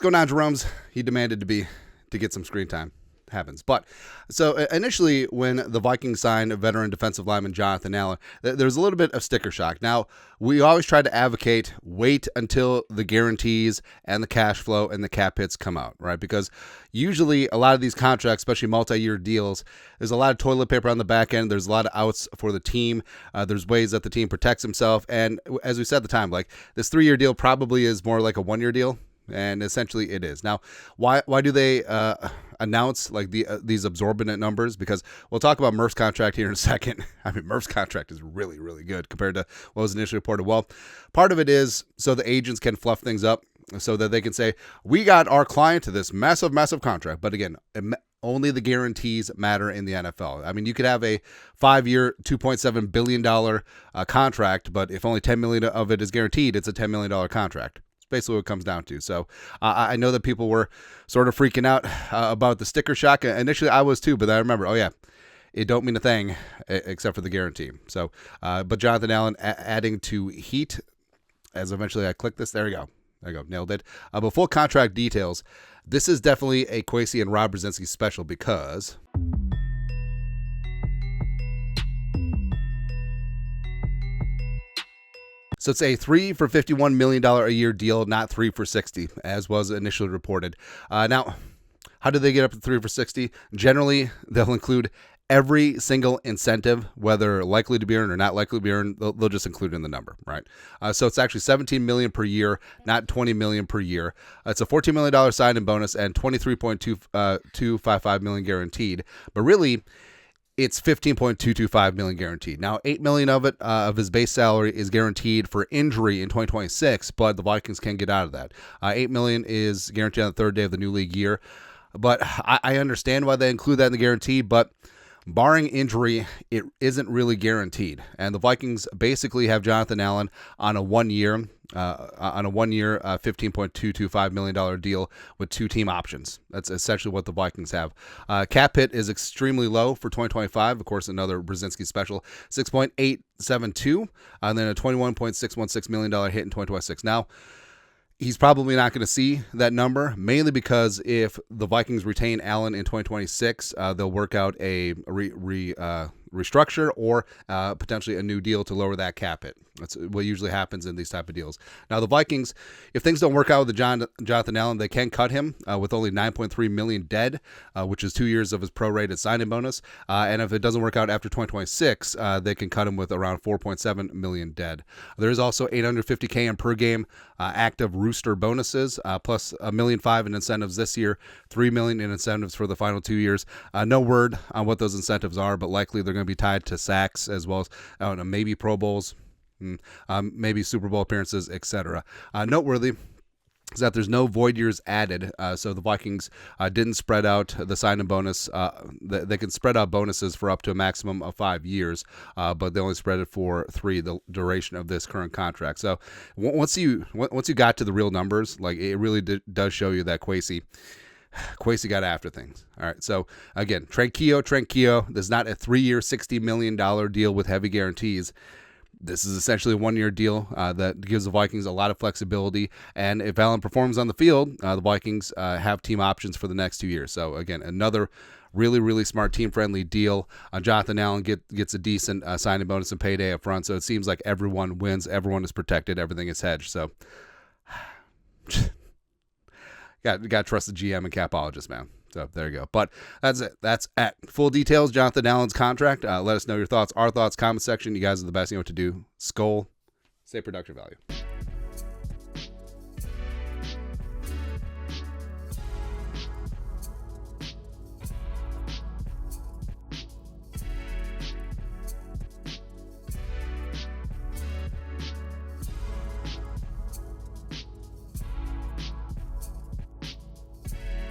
going on, Jerome's? He demanded to get some screen time. Happens. But so initially when the Vikings signed veteran defensive lineman Jonathan Allen, there's a little bit of sticker shock. Now, we always try to advocate wait until the guarantees and the cash flow and the cap hits come out, right? Because usually a lot of these contracts, especially multi-year deals, there's a lot of toilet paper on the back end. There's a lot of outs for the team. There's ways that the team protects himself. And as we said at the time, like this 3-year deal probably is more like a 1-year deal. And essentially it is. Now, why do they announce like these absorbent numbers? Because we'll talk about Murph's contract here in a second. I mean, Murph's contract is really, really good compared to what was initially reported. Well, part of it is so the agents can fluff things up so that they can say, we got our client to this massive, massive contract. But again, only the guarantees matter in the NFL. I mean, you could have a 5-year, $2.7 billion contract, but if only $10 million of it is guaranteed, it's a $10 million contract. Basically what it comes down to. So I know that people were sort of freaking out about the sticker shock. Initially I was too, but I remember, oh yeah, it don't mean a thing except for the guarantee. So, but Jonathan Allen adding to Heat, as eventually I click this, there you go. Nailed it. But full contract details. This is definitely a Kwesi and Rob Brzezinski special because so it's a 3 for $51 million a year deal, not 3 for $60, as was initially reported. Now, how do they get up to 3 for $60? Generally, they'll include every single incentive, whether likely to be earned or not likely to be earned. They'll just include it in the number, right? So it's actually $17 million per year, not $20 million per year. It's a $14 million sign-in bonus and $23.255 million guaranteed. But really, it's $15.225 million guaranteed. Now, $8 million of it, of his base salary, is guaranteed for injury in 2026, but the Vikings can get out of that. $8 million is guaranteed on the third day of the new league year. But I understand why they include that in the guarantee, but barring injury, it isn't really guaranteed. And the Vikings basically have Jonathan Allen on a 1-year, $15.225 million deal with 2 team options. That's essentially what the Vikings have. Cap hit is extremely low for 2025. Of course, another Brzezinski special, 6.872, and then a $21.616 million hit in 2026. Now, he's probably not going to see that number, mainly because if the Vikings retain Allen in 2026, they'll work out a restructure or potentially a new deal to lower that cap hit. That's what usually happens in these type of deals. Now, the Vikings, if things don't work out with Jonathan Allen, they can cut him with only $9.3 million dead, which is 2 years of his prorated signing bonus. And if it doesn't work out after 2026, they can cut him with around $4.7 million dead. There is also $850K in per game active rooster bonuses, plus $1.5 million in incentives this year, $3 million in incentives for the final 2 years. No word on what those incentives are, but likely they're going to be tied to sacks as well as maybe Pro Bowls. Maybe Super Bowl appearances, etc. Noteworthy is that there's no void years added, so the Vikings didn't spread out the sign-in bonus. They can spread out bonuses for up to a maximum of 5 years, but they only spread it for 3, the duration of this current contract. So once you got to the real numbers, like it really does show you that Kwesi got after things. All right, so again, Tranquillo. There's not a 3-year, $60 million deal with heavy guarantees. This is essentially a 1-year deal that gives the Vikings a lot of flexibility. And if Allen performs on the field, the Vikings have team options for the next 2 years. So, again, another really, really smart team-friendly deal. Jonathan Allen gets a decent signing bonus and payday up front. So it seems like everyone wins. Everyone is protected. Everything is hedged. So got to trust the GM and capologist, man. So there you go. But that's it. That's at full details. Jonathan Allen's contract. Let us know your thoughts. Our thoughts, comment section. You guys are the best. You know what to do. Skol. Stay production value.